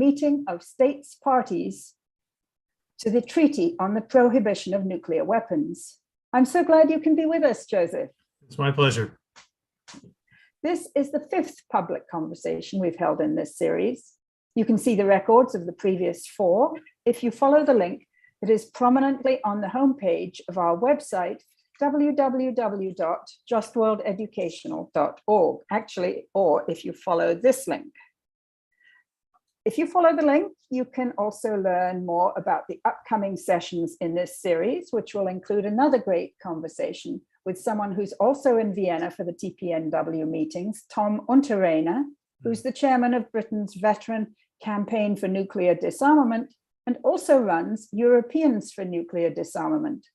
meeting of states parties to the Treaty on the Prohibition of Nuclear Weapons. I'm so glad you can be with us, Joseph. It's my pleasure. This is the fifth public conversation we've held in this series. You can see the records of the previous four if you follow the link that is prominently on the homepage of our website, www.justworldeducational.org, actually, or if you follow this link. If you follow the link, you can also learn more about the upcoming sessions in this series, which will include another great conversation with someone who's also in Vienna for the TPNW meetings, Tom Unterreiner, who's the chairman of Britain's Veteran Campaign for Nuclear Disarmament and also runs Europeans for Nuclear Disarmament.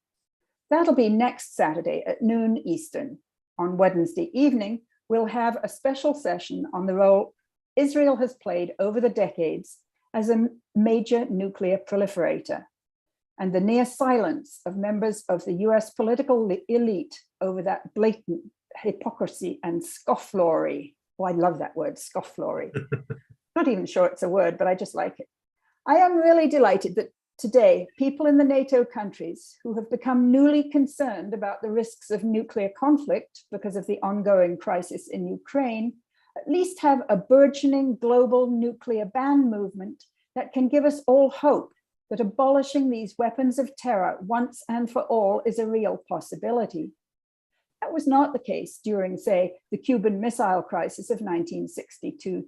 That'll be next Saturday at noon Eastern. On Wednesday evening, we'll have a special session on the role Israel has played over the decades as a major nuclear proliferator and the near silence of members of the US political elite over that blatant hypocrisy and scofflawry. Oh, I love that word, scofflawry. Not even sure it's a word, but I just like it. I am really delighted that today, people in the NATO countries who have become newly concerned about the risks of nuclear conflict because of the ongoing crisis in Ukraine, at least have a burgeoning global nuclear ban movement that can give us all hope that abolishing these weapons of terror once and for all is a real possibility. That was not the case during, say, the Cuban Missile Crisis of 1962.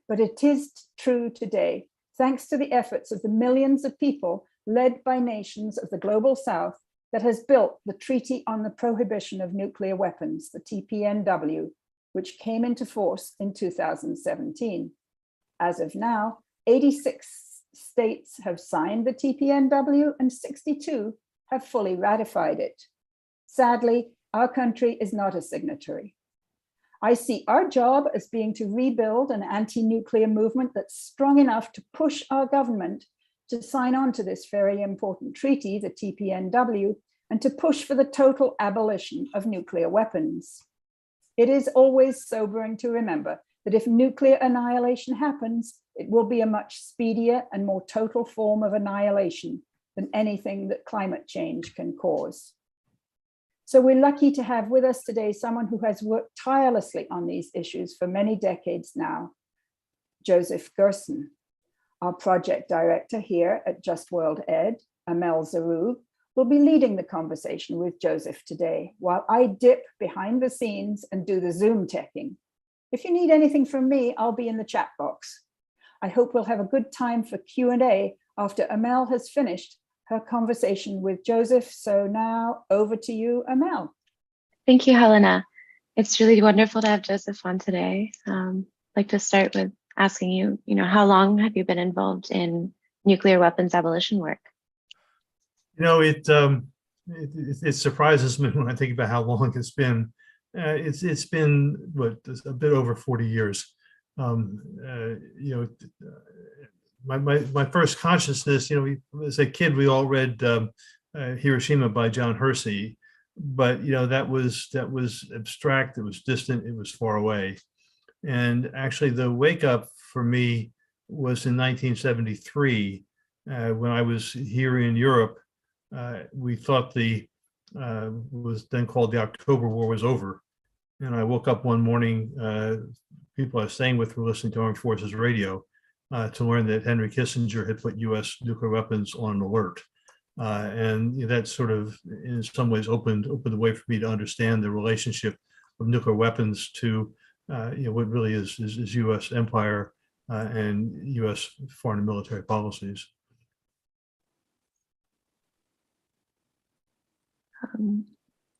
But it is true today, thanks to the efforts of the millions of people led by nations of the global South that has built the Treaty on the Prohibition of Nuclear Weapons, the TPNW, which came into force in 2017. As of now, 86 states have signed the TPNW and 62 have fully ratified it. Sadly, our country is not a signatory. I see our job as being to rebuild an anti-nuclear movement that's strong enough to push our government to sign on to this very important treaty, the TPNW, and to push for the total abolition of nuclear weapons. It is always sobering to remember that if nuclear annihilation happens, it will be a much speedier and more total form of annihilation than anything that climate change can cause. So we're lucky to have with us today someone who has worked tirelessly on these issues for many decades now, Joseph Gerson. Our project director here at Just World Ed, Amel Zaroub, will be leading the conversation with Joseph today, while I dip behind the scenes and do the Zoom teching. If you need anything from me, I'll be in the chat box. I hope we'll have a good time for Q&A after Amel has finished her conversation with Joseph. So now over to you, Amel. Thank you, Helena. It's really wonderful to have Joseph on today. I'd like to start with asking you, how long have you been involved in nuclear weapons abolition work? It surprises me when I think about how long it's been. It's been a bit over 40 years. My first consciousness, as a kid, we all read Hiroshima by John Hersey, but that was abstract, it was distant, it was far away. And actually, the wake up for me was in 1973 when I was here in Europe. We thought was then called the October War was over, and I woke up one morning. People I was staying with were listening to Armed Forces Radio to learn that Henry Kissinger had put U.S. nuclear weapons on an alert, and that sort of, in some ways, opened the way for me to understand the relationship of nuclear weapons to what really is U.S. empire and U.S. foreign and military policies.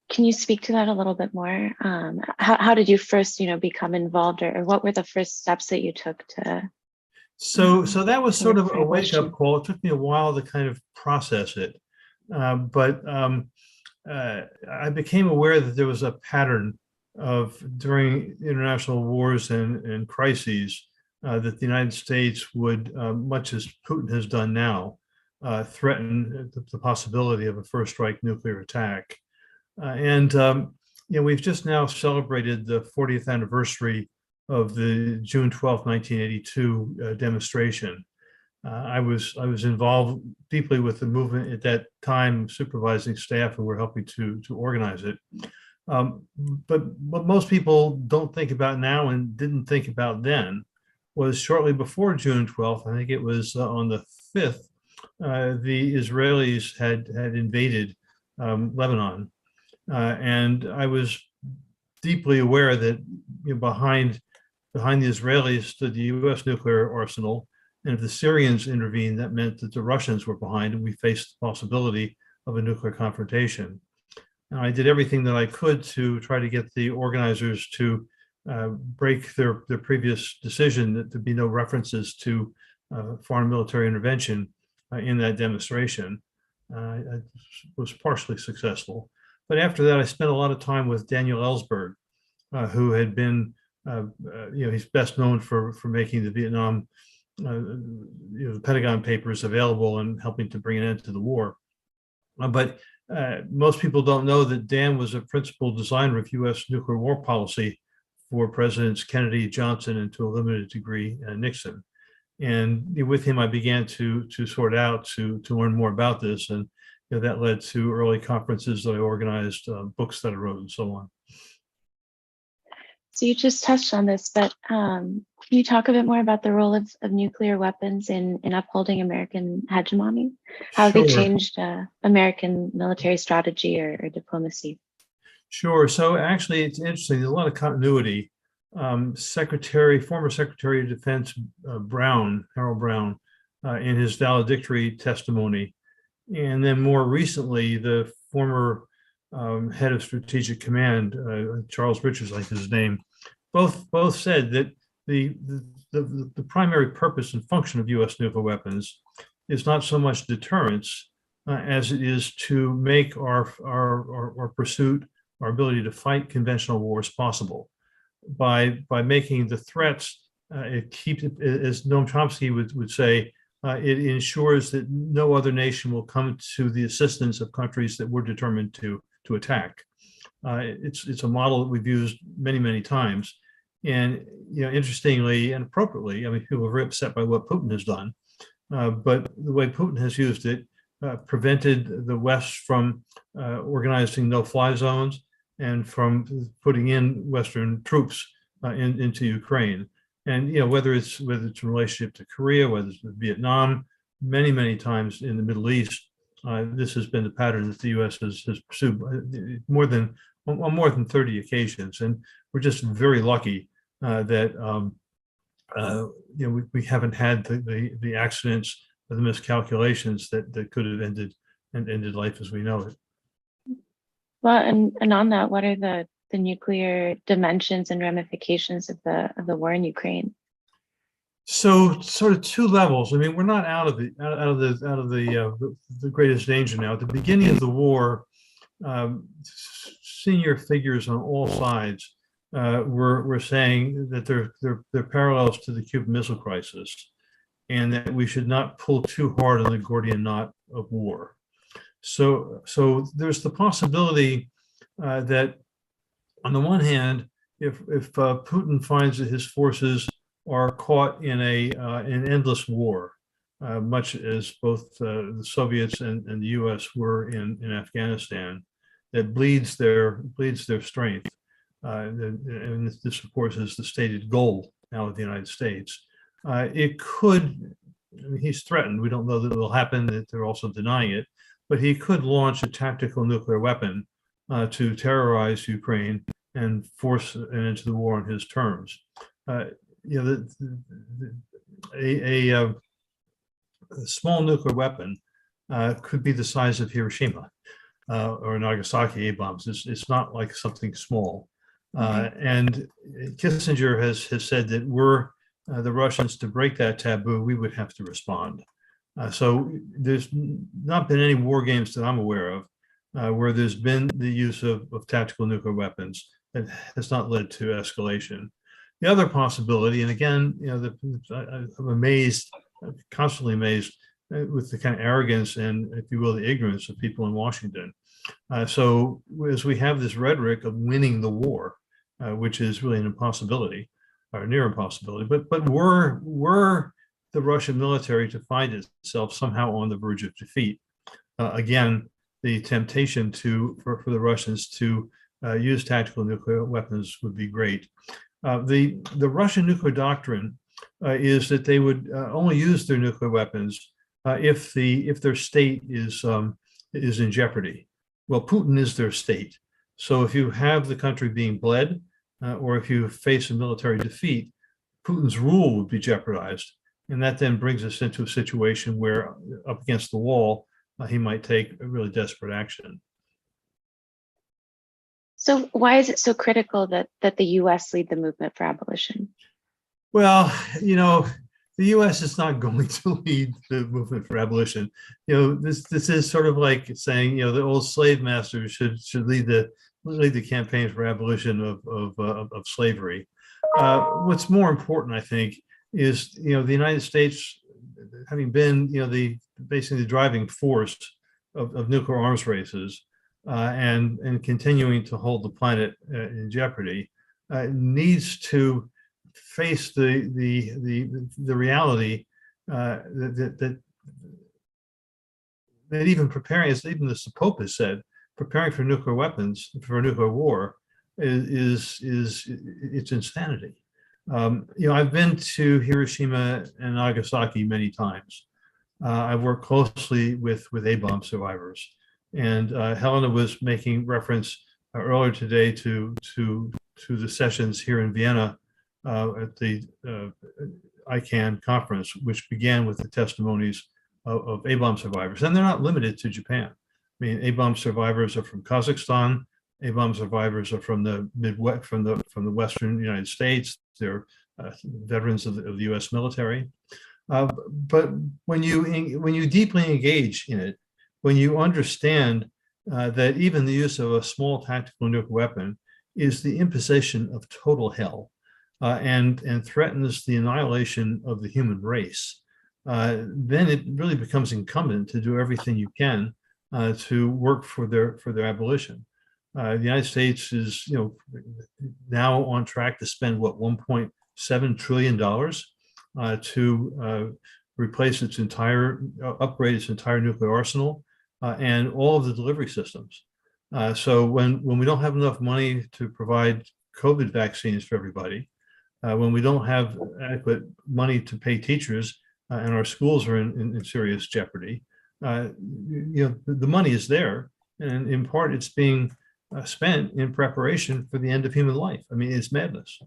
Can you speak to that a little bit more? How did you first, become involved, or what were the first steps that you took to? So that was sort of a wake-up call. It took me a while to kind of process it, but I became aware that there was a pattern of, during international wars and crises, that the United States would, much as Putin has done now, threaten the possibility of a first strike nuclear attack. We've just now celebrated the 40th anniversary of the June 12th, 1982 demonstration. I was involved deeply with the movement at that time, supervising staff who were helping to organize it. But what most people don't think about now and didn't think about then was shortly before June 12th, I think it was on the 5th, the Israelis had invaded Lebanon. And I was deeply aware that behind the Israelis stood the US nuclear arsenal. And if the Syrians intervened, that meant that the Russians were behind, and we faced the possibility of a nuclear confrontation. And I did everything that I could to try to get the organizers to break their previous decision that there be no references to foreign military intervention in that demonstration. I was partially successful. But after that, I spent a lot of time with Daniel Ellsberg, who had been, he's best known for making the Vietnam, the Pentagon Papers available and helping to bring an end to the war. But most people don't know that Dan was a principal designer of U.S. nuclear war policy for Presidents Kennedy, Johnson, and to a limited degree, Nixon. And with him, I began to sort out, to learn more about this. And that led to early conferences that I organized, books that I wrote, and so on. So you just touched on this, but can you talk a bit more about the role of nuclear weapons in upholding American hegemony? How have they changed American military strategy or diplomacy? Sure. So actually, it's interesting. There's a lot of continuity. Former Secretary of Defense Brown, Harold Brown, in his valedictory testimony, and then more recently, the former head of Strategic Command, Charles Richards, like his name, both said that the primary purpose and function of U.S. nuclear weapons is not so much deterrence as it is to make our pursuit, our ability to fight conventional wars possible. By making the threats, it keeps, as Noam Chomsky would say, it ensures that no other nation will come to the assistance of countries that we're determined to attack. It's a model that we've used many times, and interestingly and appropriately, I mean, people are very upset by what Putin has done, but the way Putin has used it prevented the West from organizing no-fly zones and from putting in Western troops into Ukraine. And whether it's in relationship to Korea, whether it's with Vietnam, many times in the Middle East, this has been the pattern that the U.S. has pursued on more than 30 occasions. And we're just very lucky that we haven't had the accidents or the miscalculations that could have ended life as we know it. Well, and on that, what are the nuclear dimensions and ramifications of the war in Ukraine? So, sort of two levels. I mean, we're not out of the greatest danger now. At the beginning of the war, senior figures on all sides were saying that they're parallels to the Cuban Missile Crisis, and that we should not pull too hard on the Gordian knot of war. So there's the possibility that, on the one hand, if Putin finds that his forces are caught in an endless war, much as both the Soviets and the U.S. were in Afghanistan, that bleeds their strength, and this, of course, is the stated goal now of the United States. It could. I mean, he's threatened. We don't know that it will happen. That they're also denying it. But he could launch a tactical nuclear weapon to terrorize Ukraine and force it into the war on his terms. A small nuclear weapon could be the size of Hiroshima or Nagasaki A-bombs. It's not like something small. And Kissinger has said that were the Russians to break that taboo, we would have to respond. So there's not been any war games that I'm aware of where there's been the use of tactical nuclear weapons that has not led to escalation. The other possibility, and again, I'm amazed, constantly amazed with the kind of arrogance and, if you will, the ignorance of people in Washington. So as we have this rhetoric of winning the war, which is really an impossibility, or near impossibility. But were the Russian military to find itself somehow on the verge of defeat, again, the temptation for the Russians to use tactical nuclear weapons would be great. The Russian nuclear doctrine is that they would only use their nuclear weapons if their state is in jeopardy. Well, Putin is their state. So if you have the country being bled, or if you face a military defeat, Putin's rule would be jeopardized. And that then brings us into a situation where, up against the wall, he might take a really desperate action. So why is it so critical that the US lead the movement for abolition? Well, the US is not going to lead the movement for abolition. This is sort of like saying, the old slave masters should lead the campaign for abolition of slavery. What's more important, I think, is the United States, having been basically the driving force of nuclear arms races, and continuing to hold the planet in jeopardy, needs to face the reality that even preparing, as even the Pope has said, preparing for nuclear weapons, for a nuclear war, it's insanity. I've been to Hiroshima and Nagasaki many times. I've worked closely with A-bomb survivors, and Helena was making reference earlier today to the sessions here in Vienna at the ICANN conference, which began with the testimonies of A-bomb survivors, and they're not limited to Japan. I mean, A-bomb survivors are from Kazakhstan. A-bomb survivors are from the Midwest, from the Western United States. They're veterans of the U.S. military. But when you deeply engage in it, when you understand that even the use of a small tactical nuclear weapon is the imposition of total hell, and threatens the annihilation of the human race, then it really becomes incumbent to do everything you can to work for their abolition. The United States is, now on track to spend what, $1.7 trillion to replace upgrade its entire nuclear arsenal and all of the delivery systems. So when we don't have enough money to provide COVID vaccines for everybody, when we don't have adequate money to pay teachers, and our schools are in serious jeopardy, the money is there, and in part it's being spent in preparation for the end of human life. I mean, it's madness.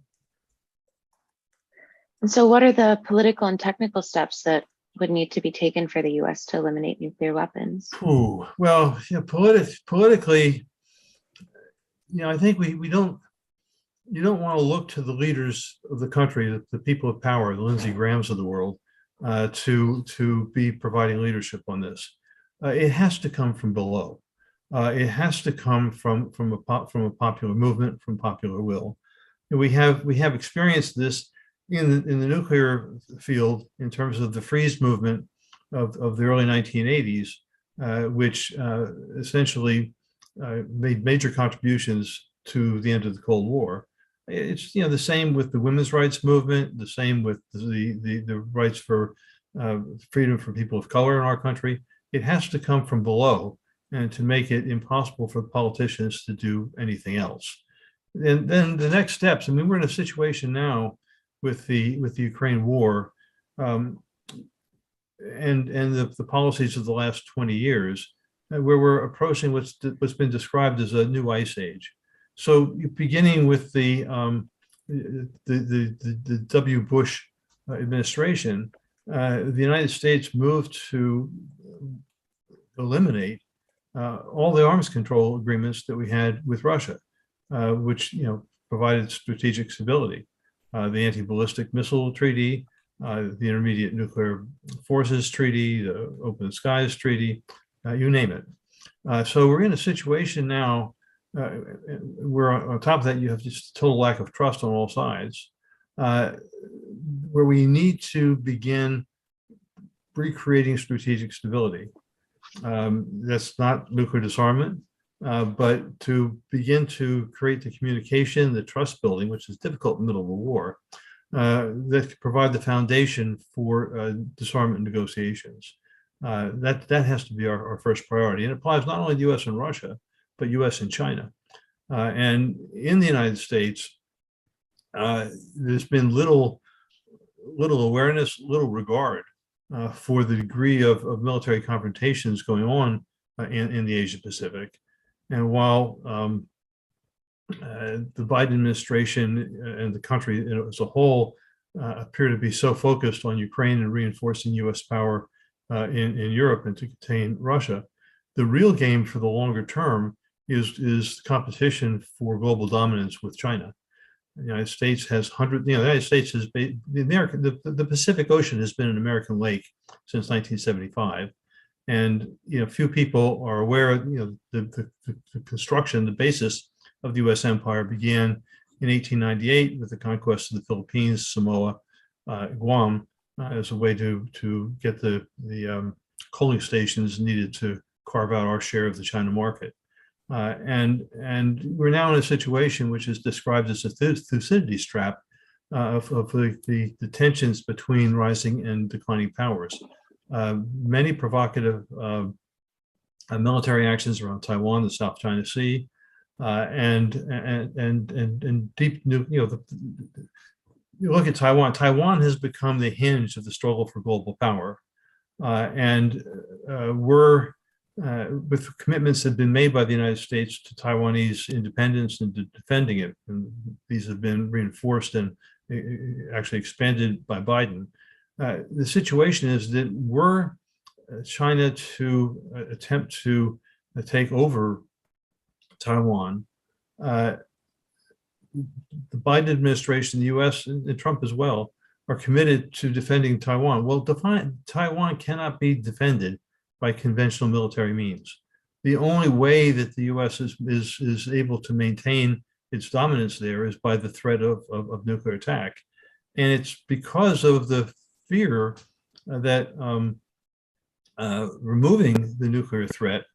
And so what are the political and technical steps that would need to be taken for the US to eliminate nuclear weapons? Ooh, well, politically, I think you don't want to look to the leaders of the country, the people of power, the Lindsey Grahams of the world, to be providing leadership on this. It has to come from below. It has to come from a popular movement, from popular will. And we have experienced this in the nuclear field in terms of the freeze movement of the early 1980s, which essentially made major contributions to the end of the Cold War. It's the same with the women's rights movement, the same with the rights for freedom for people of color in our country. It has to come from below, and to make it impossible for politicians to do anything else. And then the next steps. I mean, we're in a situation now with the Ukraine war, and the policies of the last 20 years, where we're approaching what's been described as a new ice age. So beginning with the W. Bush administration, the United States moved to eliminate all the arms control agreements that we had with Russia, which provided strategic stability. The Anti-Ballistic Missile Treaty, the Intermediate Nuclear Forces Treaty, the Open Skies Treaty, you name it. So we're in a situation now where on top of that, you have just total lack of trust on all sides, where we need to begin recreating strategic stability. That's not nuclear disarmament, but to begin to create the communication, the trust building, which is difficult in the middle of a war, that could provide the foundation for disarmament negotiations. That has to be our first priority, and it applies not only to U.S. and Russia, but U.S. and China. And in the United States, there's been little awareness, little regard for the degree of military confrontations going on in the Asia Pacific. And while the Biden administration and the country as a whole appear to be so focused on Ukraine and reinforcing U.S. power in Europe and to contain Russia, the real game for the longer term is competition for global dominance with China. The United States has the United States has the Pacific Ocean has been an American lake since 1975, and few people are aware. The construction, the basis of the U.S. empire began in 1898 with the conquest of the Philippines, Samoa, Guam, as a way to get the coaling stations needed to carve out our share of the China market. And we're now in a situation which is described as a Thucydides trap of the tensions between rising and declining powers. Many provocative military actions around Taiwan, the South China Sea, and deep, you look at Taiwan. Taiwan has become the hinge of the struggle for global power, and we're with commitments that have been made by the United States to Taiwanese independence and to defending it. And these have been reinforced and actually expanded by Biden. The situation is that were China to attempt to take over Taiwan, the Biden administration, the US, and Trump as well, are committed to defending Taiwan. Well, Taiwan cannot be defended by conventional military means. The only way that the US is able to maintain its dominance there is by the threat of nuclear attack. And it's because of the fear that removing the nuclear threat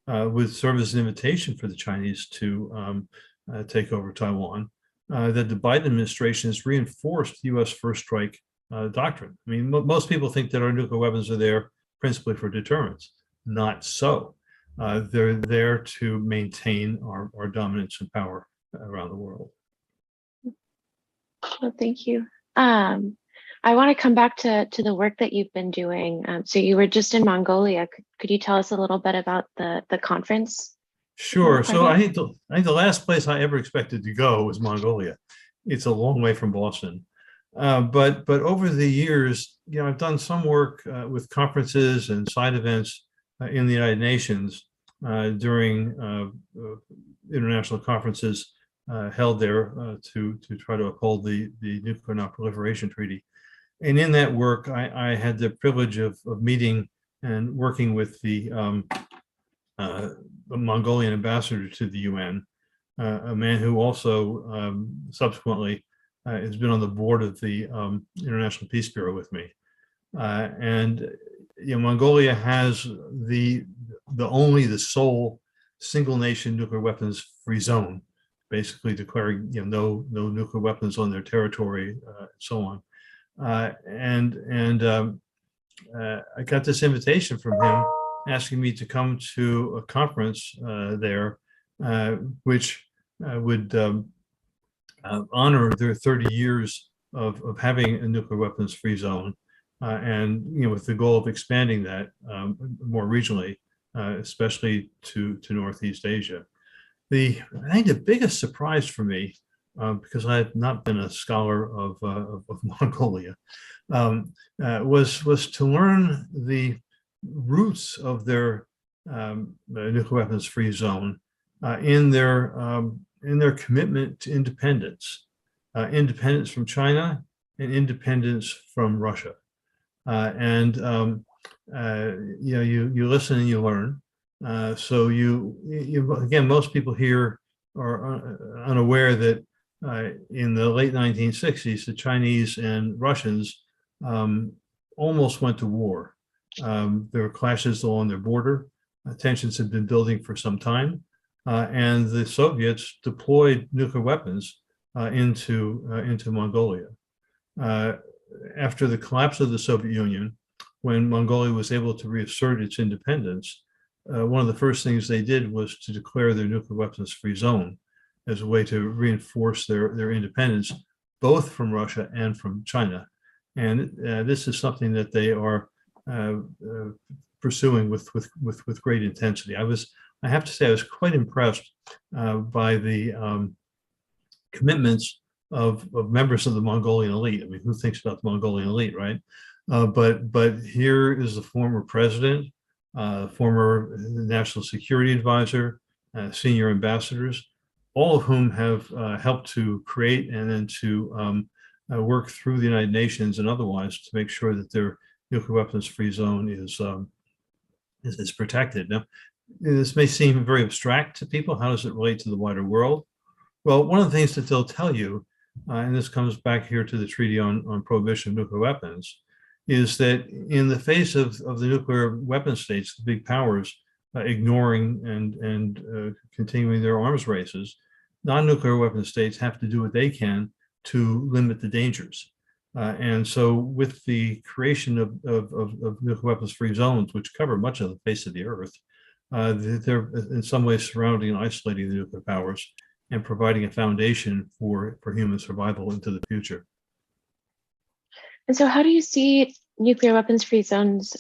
would serve as an invitation for the Chinese to take over Taiwan, that the Biden administration has reinforced U.S. first strike doctrine. I mean, most people think that our nuclear weapons are there principally for deterrence. Not so. They're there to maintain our dominance and power around the world. Well, thank you. I want to come back to the work that you've been doing. So you were just in Mongolia. Could you tell us a little bit about the conference? Sure. So I think the last place I ever expected to go was Mongolia. It's a long way from Boston. But over the years, I've done some work with conferences and side events in the United Nations during international conferences held there to try to uphold the Nuclear Non-Proliferation Treaty. And in that work, I had the privilege of meeting and working with the Mongolian ambassador to the UN, a man who also subsequently has been on the board of the International Peace Bureau with me. And Mongolia has the sole single nation nuclear weapons free zone, basically declaring no nuclear weapons on their territory, and so on. I got this invitation from him asking me to come to a conference there, which would honor their 30 years of having a nuclear weapons free zone, and with the goal of expanding that more regionally, especially to Northeast Asia. I think the biggest surprise for me, because I had not been a scholar of Mongolia, was to learn the roots of their nuclear weapons free zone in their commitment to independence, independence from China and independence from Russia. You listen and you learn. So you again, most people here are unaware that in the late 1960s, the Chinese and Russians almost went to war. There were clashes along their border. Tensions had been building for some time, and the Soviets deployed nuclear weapons into Mongolia. uh, after the collapse of the Soviet Union, when Mongolia was able to reassert its independence, one of the first things they did was to declare their nuclear weapons-free zone as a way to reinforce their independence, both from Russia and from China. And this is something that they are pursuing with great intensity. I have to say, I was quite impressed by the commitments of members of the Mongolian elite. I mean, who thinks about the Mongolian elite, right? But here is the former president, former national security advisor, senior ambassadors, all of whom have helped to create and then to work through the United Nations and otherwise to make sure that their nuclear weapons-free zone is protected. Now, this may seem very abstract to people. How does it relate to the wider world? Well, one of the things that they'll tell you, and this comes back here to the Treaty on Prohibition of Nuclear Weapons, is that in the face of the nuclear weapon states, the big powers ignoring and continuing their arms races, non-nuclear weapon states have to do what they can to limit the dangers. And so with the creation of nuclear weapons-free zones, which cover much of the face of the earth, they're in some ways surrounding and isolating the nuclear powers and providing a foundation for human survival into the future. And so how do you see nuclear weapons-free zones,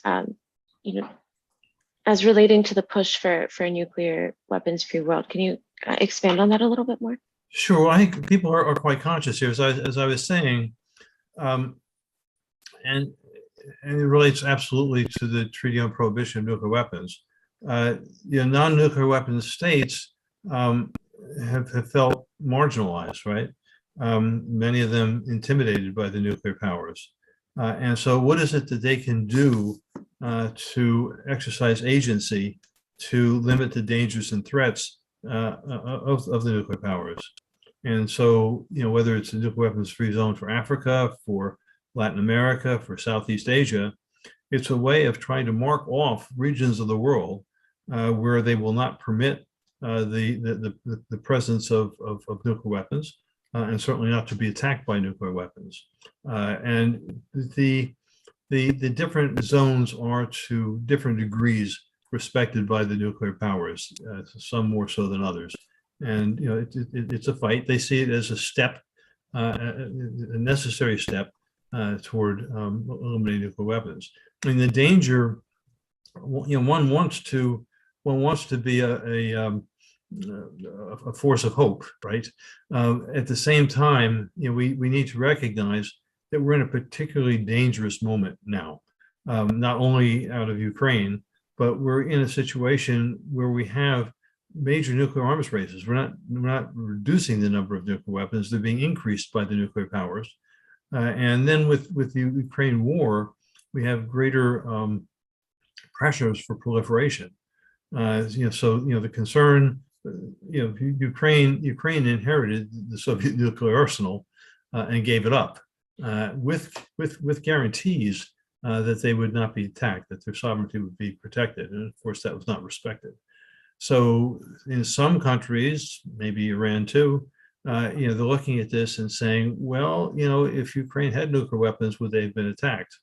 as relating to the push for a nuclear weapons-free world? Can you expand on that a little bit more? Sure. I think people are quite conscious here, as I was saying, and it relates absolutely to the Treaty on Prohibition of Nuclear Weapons. Non-nuclear weapons states have felt marginalized, right? Many of them intimidated by the nuclear powers. And so what is it that they can do to exercise agency to limit the dangers and threats of the nuclear powers? And so, whether it's a nuclear weapons-free zone for Africa, for Latin America, for Southeast Asia, it's a way of trying to mark off regions of the world where they will not permit the presence of nuclear weapons, and certainly not to be attacked by nuclear weapons. And the different zones are to different degrees respected by the nuclear powers, some more so than others. And it's a fight. They see it as a step, a necessary step toward eliminating nuclear weapons. I mean, the danger, one wants to be a force of hope, right? At the same time, we need to recognize that we're in a particularly dangerous moment now, not only out of Ukraine, but we're in a situation where we have major nuclear arms races. We're not reducing the number of nuclear weapons; they're being increased by the nuclear powers. And then with the Ukraine war, we have greater pressures for proliferation. The concern, Ukraine inherited the Soviet nuclear arsenal and gave it up with guarantees that they would not be attacked, that their sovereignty would be protected, and of course that was not respected. So in some countries, maybe Iran too, they're looking at this and saying, well, if Ukraine had nuclear weapons, would they have been attacked?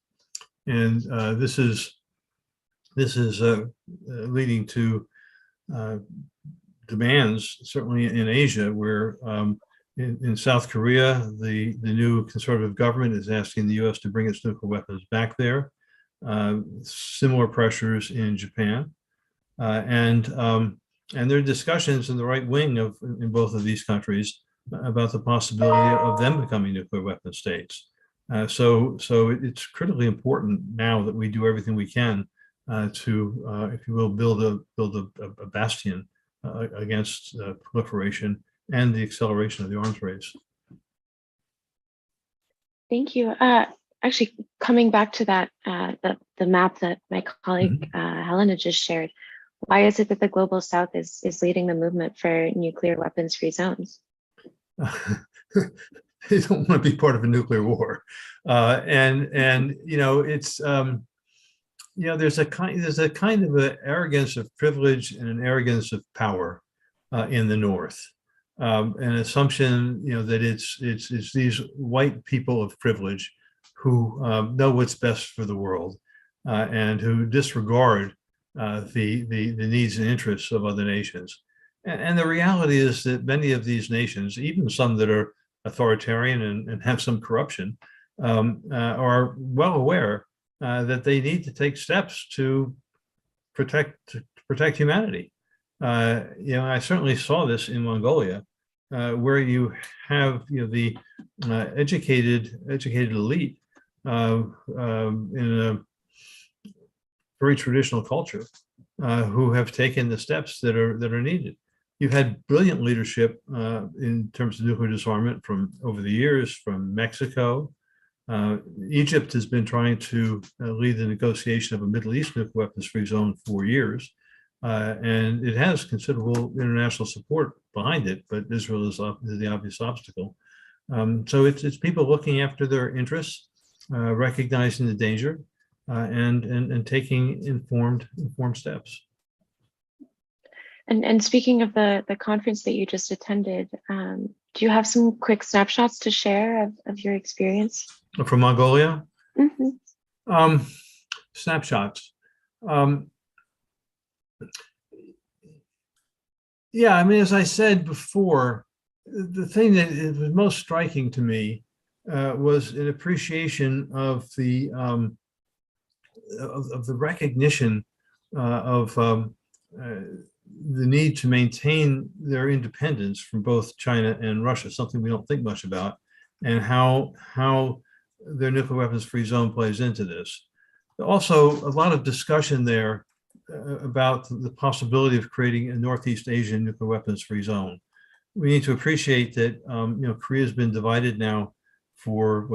And this is leading to demands, certainly in Asia, where in South Korea, the new conservative government is asking the U.S. to bring its nuclear weapons back there. Similar pressures in Japan. And there are discussions in the right wing in both of these countries about the possibility of them becoming nuclear weapon states. So it's critically important now that we do everything we can to, if you will, build a bastion against proliferation and the acceleration of the arms race. Thank you. Actually, coming back to that, the map that my colleague Helena just shared, why is it that the Global South is leading the movement for nuclear weapons-free zones? They don't want to be part of a nuclear war, and it's there's a kind of an arrogance of privilege and an arrogance of power in the North. an assumption, that it's these white people of privilege who know what's best for the world and who disregard the needs and interests of other nations. And the reality is that many of these nations, even some that are authoritarian and have some corruption, are well aware that they need to take steps to protect humanity. I certainly saw this in Mongolia, where you have the educated elite in a very traditional culture who have taken the steps that are needed. You've had brilliant leadership in terms of nuclear disarmament from over the years from Mexico. Egypt has been trying to lead the negotiation of a Middle East nuclear weapons-free zone for years. And it has considerable international support behind it, but Israel is the obvious obstacle. So it's people looking after their interests, recognizing the danger, and taking informed steps. And speaking of the conference that you just attended, do you have some quick snapshots to share of your experience? From Mongolia? Mm-hmm. Snapshots. Yeah, I mean, as I said before, the thing that was most striking to me was an appreciation of the recognition of the need to maintain their independence from both China and Russia, something we don't think much about, and how their nuclear weapons-free zone plays into this. Also, a lot of discussion there about the possibility of creating a Northeast Asian nuclear weapons-free zone. We need to appreciate that Korea has been divided now for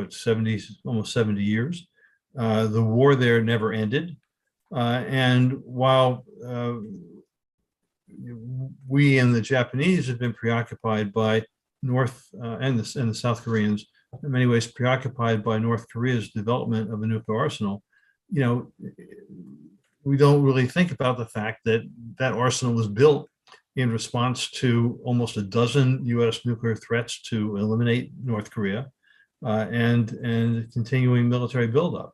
almost 70 years. The war there never ended, and while we and the Japanese have been preoccupied by and the South Koreans, in many ways preoccupied by North Korea's development of a nuclear arsenal, we don't really think about the fact that that arsenal was built in response to almost a dozen U.S. nuclear threats to eliminate North Korea and continuing military buildup.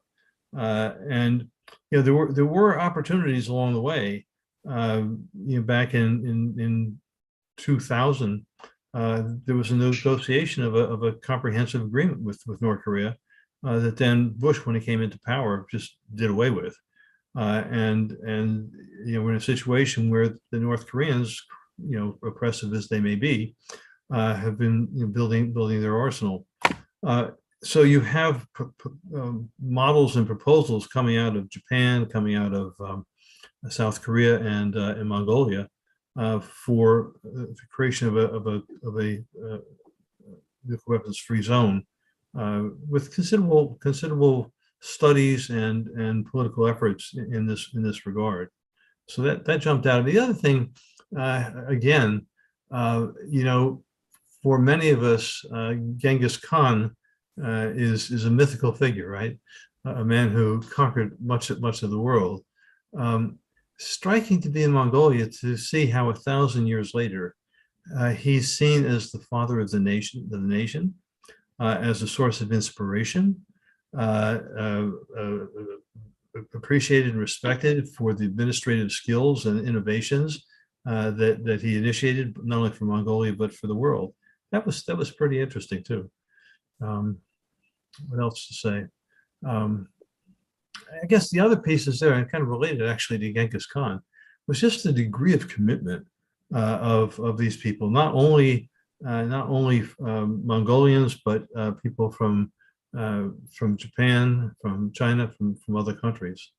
And there were opportunities along the way. Back in 2000, there was a negotiation of a comprehensive agreement with North Korea that then Bush, when he came into power, just did away with. And we're in a situation where the North Koreans, oppressive as they may be, have been building their arsenal. So you have models and proposals coming out of Japan, coming out of South Korea and Mongolia for the creation of a nuclear weapons-free zone with considerable studies and political efforts in this regard. So that jumped out. The other thing, again, for many of us, Genghis Khan is a mythical figure, right? A man who conquered much of the world. Striking to be in Mongolia to see how 1,000 years later he's seen as the father of the nation, as a source of inspiration, appreciated and respected for the administrative skills and innovations that he initiated, not only for Mongolia but for the world. That was pretty interesting too. What else to say? I guess the other pieces there, and kind of related actually to Genghis Khan, was just the degree of commitment of these people, not only Mongolians, but people from Japan, from China, from other countries.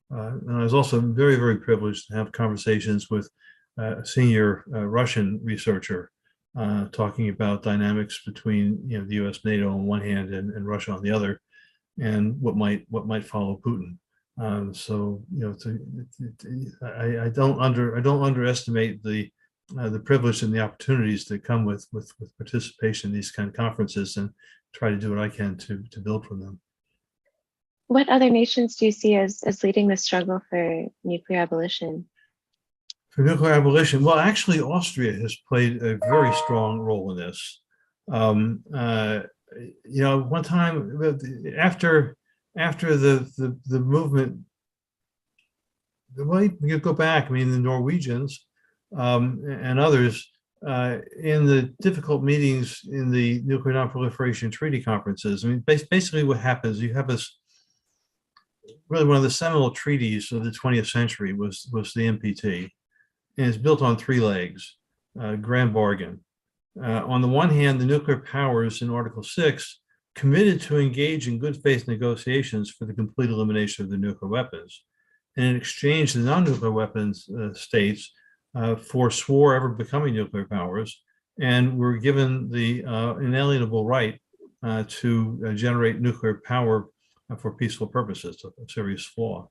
And I was also very, very privileged to have conversations with a senior Russian researcher talking about dynamics between the U.S., NATO on one hand and Russia on the other, and what might follow Putin. So I don't underestimate the privilege and the opportunities that come with participation in these kind of conferences, and try to do what I can to build from them. What other nations do you see as leading the struggle for nuclear abolition? For nuclear abolition, well, actually, Austria has played a very strong role in this. Um, uh, One time after the movement, well, you go back. I mean, the Norwegians and others in the difficult meetings in the Nuclear Non-Proliferation Treaty conferences. I mean, basically, what happens? You have this really one of the seminal treaties of the 20th century was the NPT, and it's built on three legs. Grand bargain. On the one hand, the nuclear powers in Article 6 committed to engage in good faith negotiations for the complete elimination of the nuclear weapons. And in exchange, the non-nuclear weapons states forswore ever becoming nuclear powers and were given the inalienable right to generate nuclear power for peaceful purposes, a serious flaw.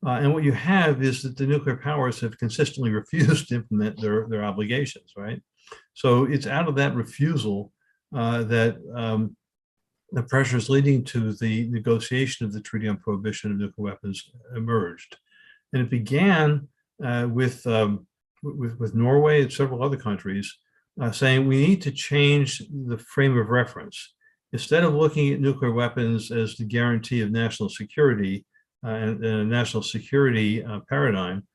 And what you have is that the nuclear powers have consistently refused to implement their obligations, right? So it's out of that refusal that the pressures leading to the negotiation of the Treaty on Prohibition of Nuclear Weapons emerged. And it began with Norway and several other countries saying we need to change the frame of reference. Instead of looking at nuclear weapons as the guarantee of national security and a national security paradigm,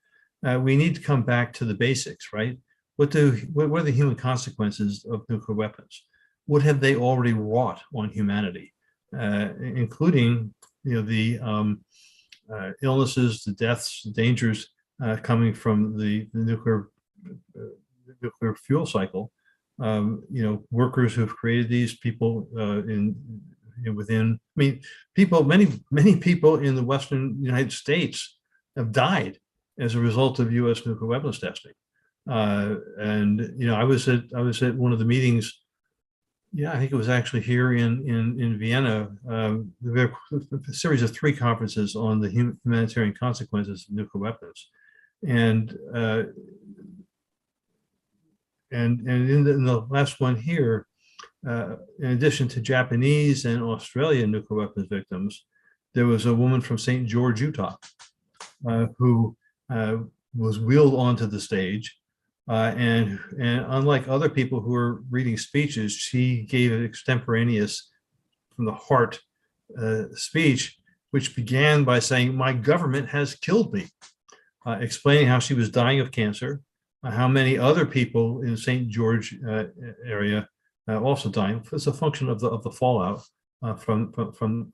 we need to come back to the basics, right? What are the human consequences of nuclear weapons? What have they already wrought on humanity, including the illnesses, the deaths, the dangers coming from the nuclear fuel cycle? Workers who've created these, people within. I mean, many people in the Western United States have died as a result of U.S. nuclear weapons testing. I was at one of the meetings. Yeah, I think it was actually here in Vienna. There were a series of three conferences on the humanitarian consequences of nuclear weapons, and in the last one here, in addition to Japanese and Australian nuclear weapons victims, there was a woman from St. George, Utah, who was wheeled onto the stage. And unlike other people who were reading speeches, she gave an extemporaneous, from the heart speech, which began by saying, "My government has killed me," explaining how she was dying of cancer, how many other people in St. George area also dying as a function of the fallout from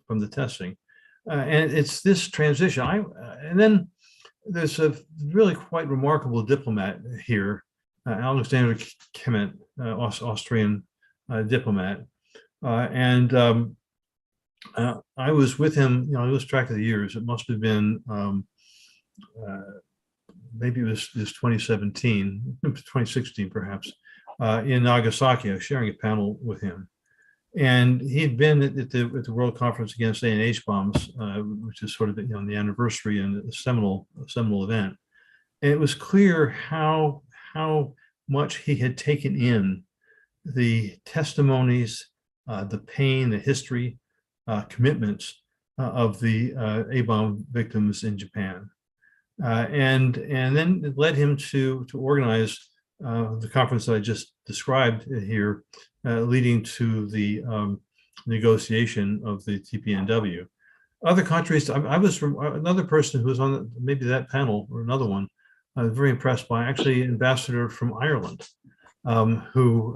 the testing. And it's this transition. And then there's a really quite remarkable diplomat here, Alexander Kemet, Austrian diplomat. I was with him, I lost track of the years. It must have been, maybe it was 2017, 2016 perhaps, in Nagasaki. I was sharing a panel with him. And he'd been at the World Conference Against A&H Bombs, which is sort of the anniversary and a seminal event. And it was clear how much he had taken in the testimonies, the pain, the history, commitments of the A-bomb victims in Japan. And then it led him to organize the conference that I just described here, leading to the negotiation of the TPNW. Other countries, I was another person who was on maybe that panel or another one. I was very impressed by actually ambassador from Ireland, who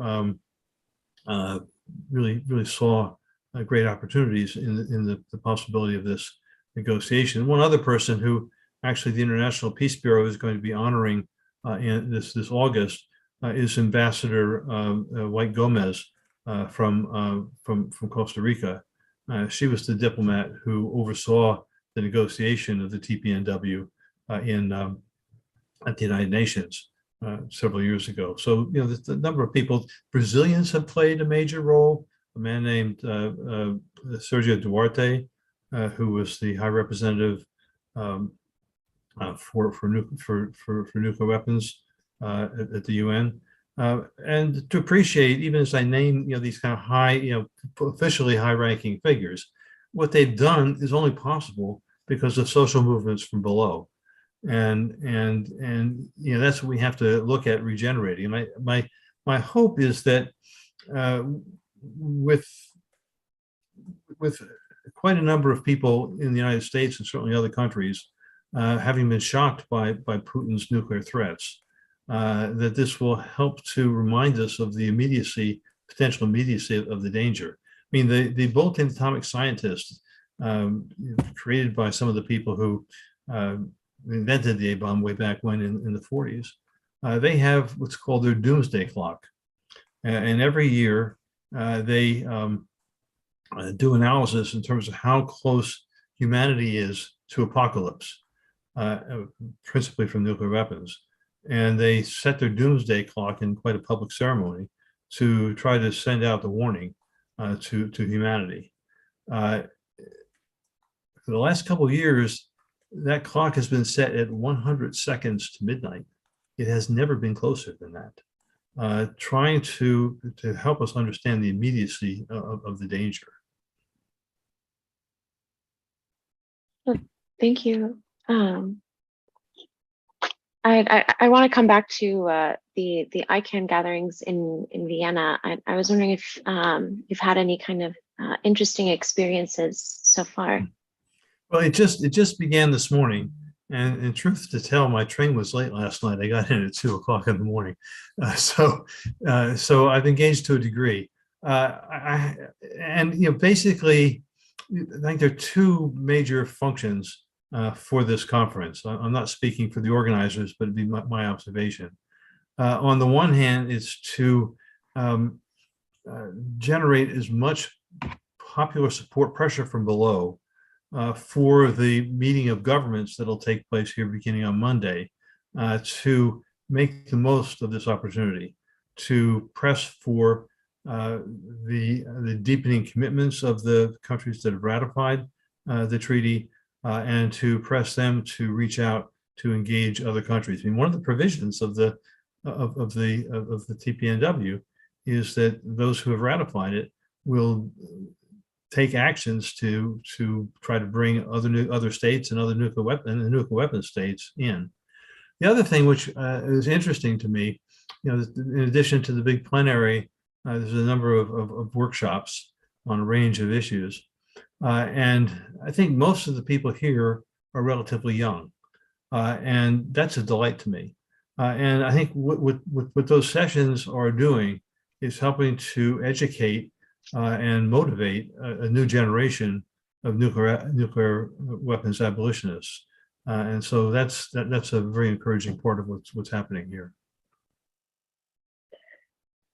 really saw great opportunities in the possibility of this negotiation. One other person who actually the International Peace Bureau is going to be honoring in this August is Ambassador White Gomez from Costa Rica. She was the diplomat who oversaw the negotiation of the TPNW at the United Nations several years ago. So the number of people. Brazilians have played a major role. A man named Sergio Duarte, who was the High Representative for nuclear weapons at the UN, and to appreciate, even as I name these kind of high, officially high-ranking figures, what they've done is only possible because of social movements from below. and that's what we have to look at regenerating. My hope is that with quite a number of people in the United States and certainly other countries having been shocked by Putin's nuclear threats, that this will help to remind us of the potential immediacy of the danger. I mean, the bulletin atomic scientists created by some of the people who invented the A-bomb way back when in the 40s, they have what's called their doomsday clock. And every year they do analysis in terms of how close humanity is to apocalypse, principally from nuclear weapons. And they set their doomsday clock in quite a public ceremony to try to send out the warning to humanity. For the last couple of years, that clock has been set at 100 seconds to midnight. It has never been closer than that, trying to help us understand the immediacy of the danger. Thank you. I want to come back to the ICANN gatherings in Vienna. I was wondering if you've had any kind of interesting experiences so far. Well, it just began this morning, and in truth to tell, my train was late last night. I got in at 2 o'clock in the morning, so I've engaged to a degree. Basically, I think there are two major functions for this conference. I'm not speaking for the organizers, but it'd be my observation. On the one hand, it's to generate as much popular support pressure from below for the meeting of governments that'll take place here beginning on Monday, to make the most of this opportunity, to press for the deepening commitments of the countries that have ratified the treaty, and to press them to reach out to engage other countries. I mean, one of the provisions of the TPNW is that those who have ratified it will take actions to try to bring other states and other nuclear weapon states in. The other thing which is interesting to me, in addition to the big plenary, there's a number of workshops on a range of issues. And I think most of the people here are relatively young. And that's a delight to me. And I think what those sessions are doing is helping to educate and motivate a new generation of nuclear weapons abolitionists. And so that's a very encouraging part of what's happening here.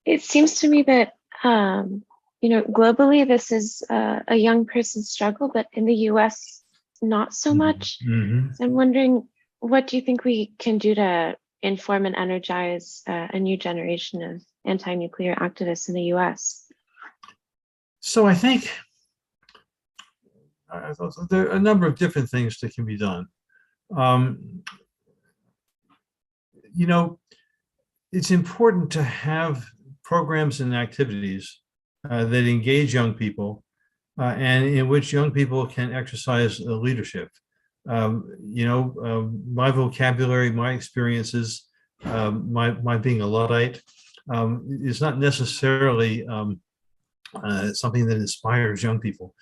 It seems to me that globally this is a young person's struggle, but in the US, not so much. Mm-hmm. So I'm wondering, what do you think we can do to inform and energize a new generation of anti-nuclear activists in the US? So I think there are a number of different things that can be done. It's important to have programs and activities that engage young people and in which young people can exercise leadership. My vocabulary, my experiences, my being a Luddite is not necessarily something that inspires young people.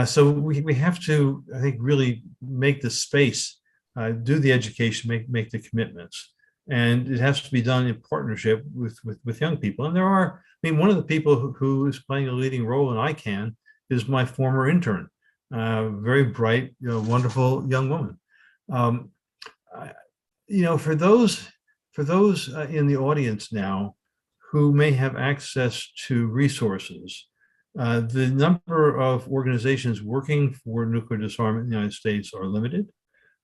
So we have to, I think, really make the space, do the education, make the commitments. And it has to be done in partnership with young people. And one of the people who is playing a leading role in ICANN is my former intern, very bright, wonderful young woman. For those in the audience now who may have access to resources, the number of organizations working for nuclear disarmament in the United States are limited,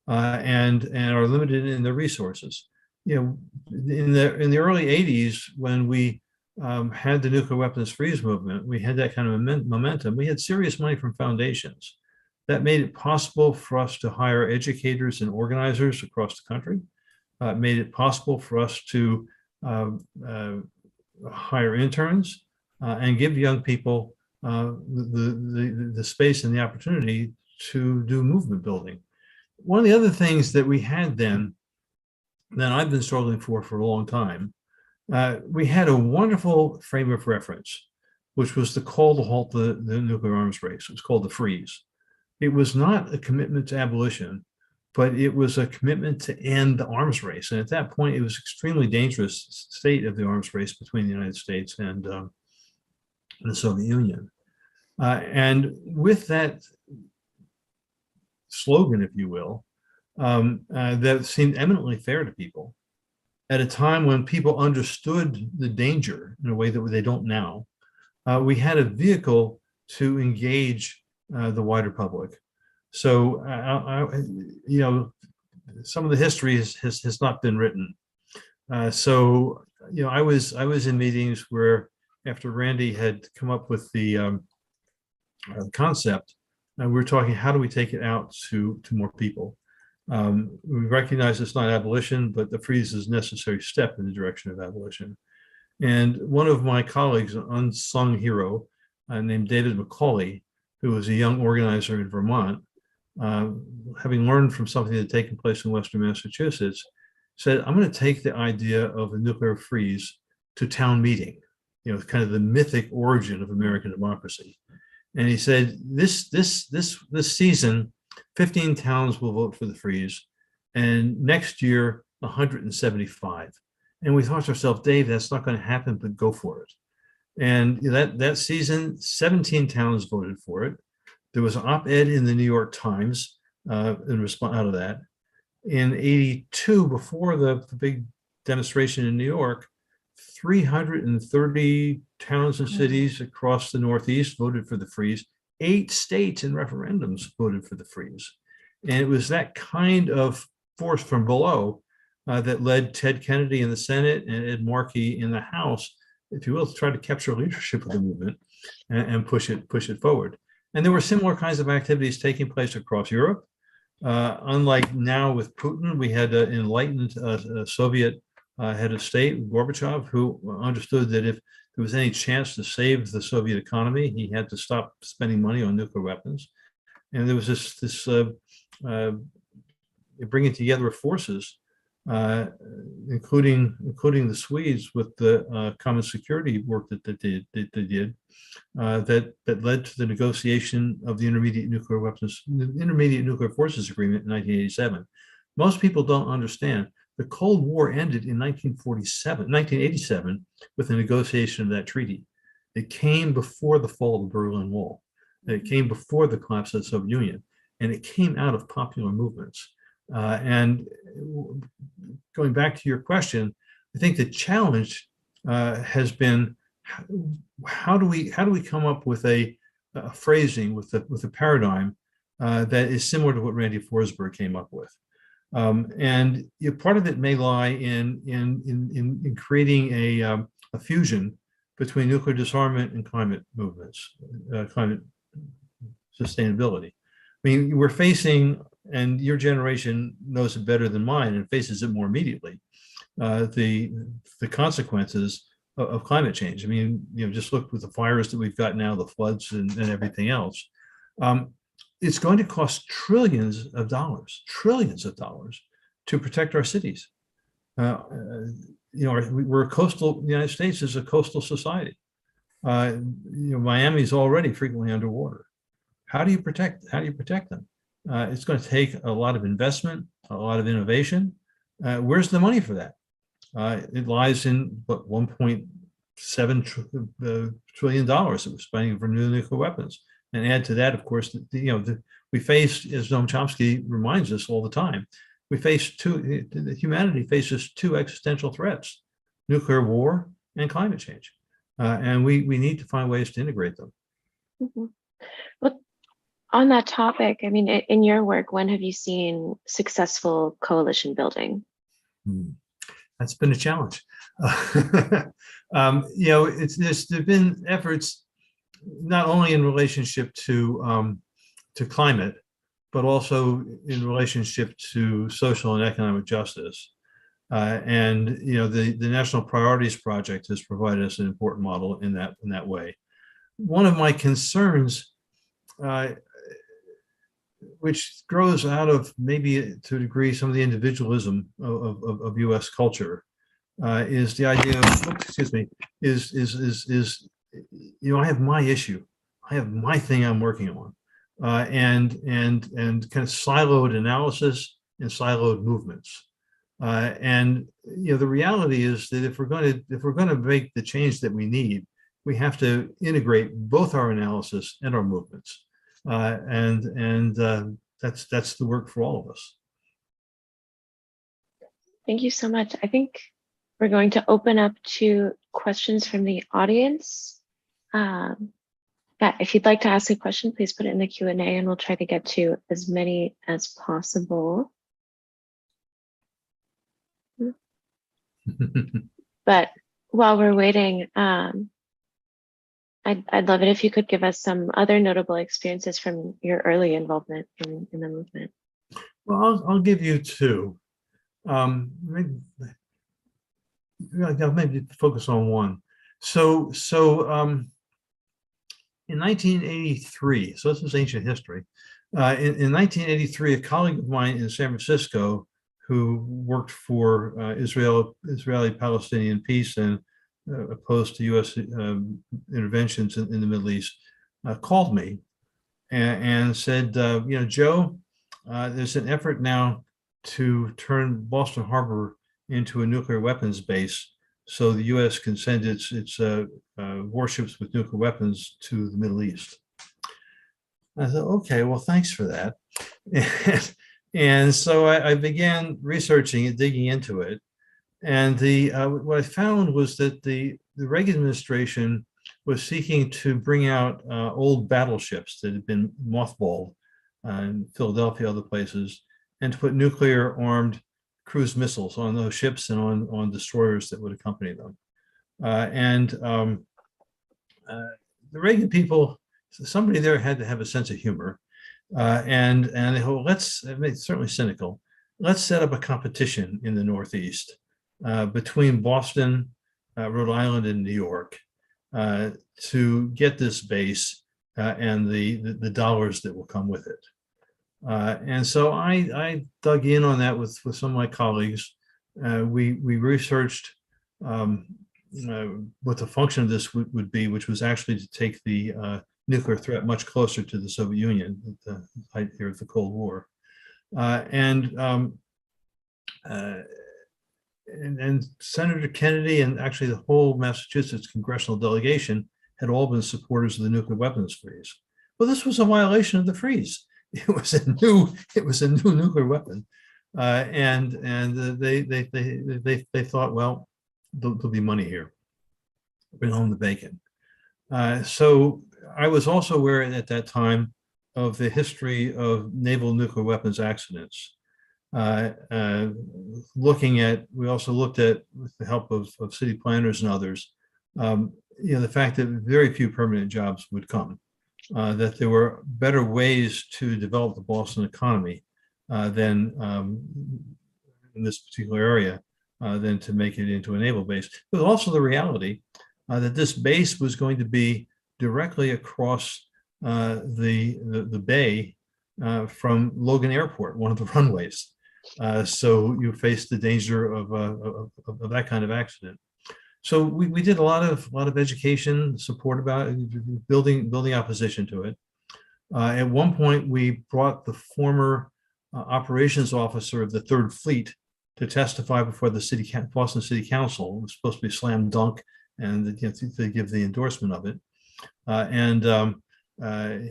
and are limited in their resources. In the early 80s, when we had the nuclear weapons freeze movement, we had that kind of momentum. We had serious money from foundations that made it possible for us to hire educators and organizers across the country. Made it possible for us to hire interns and give young people the space and the opportunity to do movement building. one of the other things that we had then, that I've been struggling for a long time, we had a wonderful frame of reference, which was the call to halt the nuclear arms race. It was called the freeze. It was not a commitment to abolition, but it was a commitment to end the arms race. And at that point, it was extremely dangerous state of the arms race between the United States and the Soviet Union. And with that slogan, if you will, that seemed eminently fair to people at a time when people understood the danger in a way that they don't now. We had a vehicle to engage the wider public. So, you know, some of the history has not been written. So, you know, I was in meetings where, after Randy had come up with the concept, we were talking, how do we take it out to more people? We recognize it's not abolition, but the freeze is a necessary step in the direction of abolition. And one of my colleagues, an unsung hero named David McCauley, who was a young organizer in Vermont, having learned from something that had taken place in Western Massachusetts, said, I'm going to take the idea of a nuclear freeze to town meeting, you know, kind of the mythic origin of American democracy. And he said, this season, 15 towns will vote for the freeze, and next year, 175. And we thought to ourselves, Dave, that's not going to happen, but go for it. And that season, 17 towns voted for it. There was an op-ed in the New York Times in response out of that. In '82, before the big demonstration in New York, 330 towns and cities across the Northeast voted for the freeze. 8 states in referendums voted for the freeze. And it was that kind of force from below that led Ted Kennedy in the Senate and Ed Markey in the House, if you will, to try to capture leadership of the movement and push it forward. And there were similar kinds of activities taking place across Europe. Unlike now with Putin, we had an enlightened Soviet head of state, Gorbachev, who understood that if there was any chance to save the Soviet economy, he had to stop spending money on nuclear weapons. And there was this bringing together of forces, including the Swedes with the common security work that they did, that led to the negotiation of the Intermediate Nuclear Forces Agreement in 1987. Most people don't understand the Cold War ended in 1987 with the negotiation of that treaty. It came before the fall of the Berlin Wall. It came before the collapse of the Soviet Union, and it came out of popular movements. And going back to your question, I think the challenge has been how do we come up with a phrasing with a paradigm that is similar to what Randy Forsberg came up with. And part of it may lie in creating a fusion between nuclear disarmament and climate movements, climate sustainability. I mean, we're facing, and your generation knows it better than mine and faces it more immediately, the consequences of climate change. I mean, just look with the fires that we've got now, the floods and everything else. It's going to cost trillions of dollars to protect our cities. We're a coastal, the United States is a coastal society. Miami is already frequently underwater. How do you protect them? It's going to take a lot of investment, a lot of innovation. Where's the money for that? It lies in what, $1.7 trillion that we're spending for new nuclear weapons. And add to that, of course, we face, as Noam Chomsky reminds us all the time, humanity faces 2 existential threats: nuclear war and climate change. And we need to find ways to integrate them. Mm-hmm. Well, on that topic, I mean, in your work, when have you seen successful coalition building? That's been a challenge. There've been efforts not only in relationship to climate, but also in relationship to social and economic justice. The National Priorities Project has provided us an important model in that way. One of my concerns which grows out of maybe to a degree some of the individualism of U.S. culture, is the idea of, excuse me, is I have my issue, I have my thing I'm working on, and kind of siloed analysis and siloed movements. And the reality is that if we're going to make the change that we need, we have to integrate both our analysis and our movements, and that's the work for all of us. Thank you so much. I think we're going to open up to questions from the audience. If you'd like to ask a question, please put it in the Q&A, and we'll try to get to as many as possible. But while we're waiting, I'd love it if you could give us some other notable experiences from your early involvement in the movement. Well, I'll give you two. Maybe focus on one. So in 1983, so this is ancient history. In 1983, a colleague of mine in San Francisco who worked for Israeli-Palestinian peace and opposed to U.S. interventions in the Middle East, called me and said, Joe, there's an effort now to turn Boston Harbor into a nuclear weapons base so the U.S. can send its warships with nuclear weapons to the Middle East. I thought, okay, well, thanks for that. And so I began researching it, digging into it. And what I found was that the Reagan administration was seeking to bring out old battleships that had been mothballed in Philadelphia, other places, and to put nuclear-armed cruise missiles on those ships and on destroyers that would accompany them. The Reagan people, somebody there had to have a sense of humor, and they thought, it's certainly cynical, let's set up a competition in the Northeast between Boston, Rhode Island, and New York to get this base and the dollars that will come with it. And so I dug in on that with some of my colleagues. We researched what the function of this would be, which was actually to take the nuclear threat much closer to the Soviet Union at the height here of the Cold War. And Senator Kennedy and actually the whole Massachusetts congressional delegation had all been supporters of the nuclear weapons freeze. Well, this was a violation of the freeze. It was a new nuclear weapon, and they thought, well, there'll be money here. Bring home the bacon. So I was also aware at that time of the history of naval nuclear weapons accidents. We also looked at, with the help of city planners and others, the fact that very few permanent jobs would come. That there were better ways to develop the Boston economy than in this particular area than to make it into a naval base. But also the reality that this base was going to be directly across the bay from Logan Airport, one of the runways. So you face the danger of that kind of accident. So we did a lot of education, support about it, building opposition to it. At one point, we brought the former operations officer of the Third Fleet to testify before the Boston City Council. It was supposed to be a slam dunk, and to give the endorsement of it.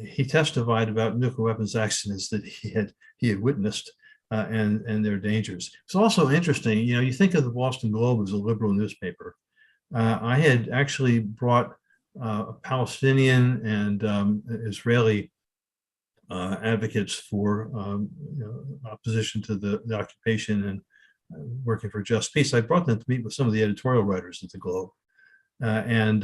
He testified about nuclear weapons accidents that he had witnessed and their dangers. It's also interesting, you think of the Boston Globe as a liberal newspaper. I had actually brought Palestinian and Israeli advocates for opposition to the occupation and working for just peace. I brought them to meet with some of the editorial writers at the Globe. In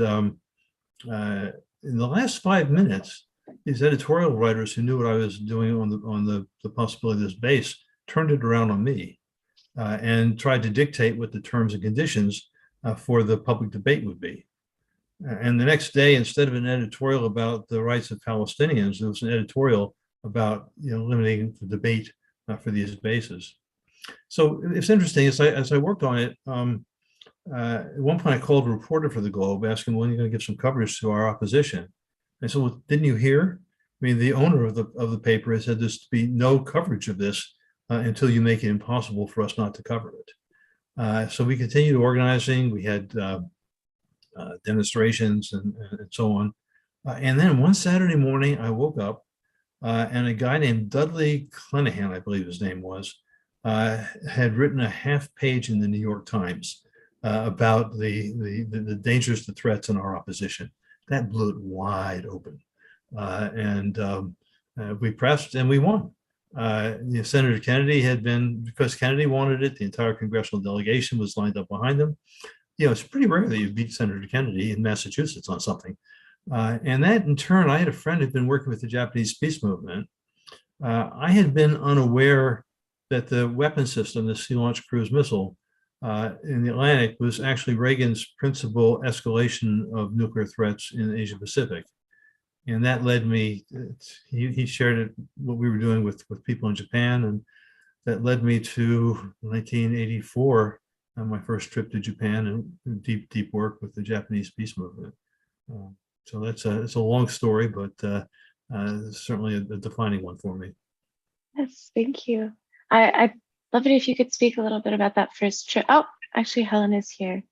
the last 5 minutes, these editorial writers who knew what I was doing on the possibility of this base turned it around on me and tried to dictate what the terms and conditions for the public debate would be. And the next day, instead of an editorial about the rights of Palestinians, there was an editorial about limiting the debate for these bases. So it's interesting as I worked on it. At one point, I called a reporter for the Globe, asking, "When are you going to give some coverage to our opposition?" I said, "Well, didn't you hear? I mean, the owner of the paper has said there's to be no coverage of this until you make it impossible for us not to cover it." So we continued organizing. We had demonstrations and so on. And then one Saturday morning, I woke up and a guy named Dudley Clenahan, I believe his name was, had written a half page in the New York Times about the dangers, the threats in our opposition. That blew it wide open. And we pressed and we won. Senator Kennedy had been, because Kennedy wanted it, the entire congressional delegation was lined up behind him. It's pretty rare that you beat Senator Kennedy in Massachusetts on something. And that in turn, I had a friend who'd been working with the Japanese peace movement. I had been unaware that the weapon system, the Sea Launched Cruise Missile in the Atlantic, was actually Reagan's principal escalation of nuclear threats in Asia Pacific. And that led me, he shared it, what we were doing with people in Japan. And that led me to 1984, my first trip to Japan and deep work with the Japanese peace movement. So it's a long story, but certainly a defining one for me. Yes, thank you. I'd love it if you could speak a little bit about that first trip. Oh, actually, Helen is here.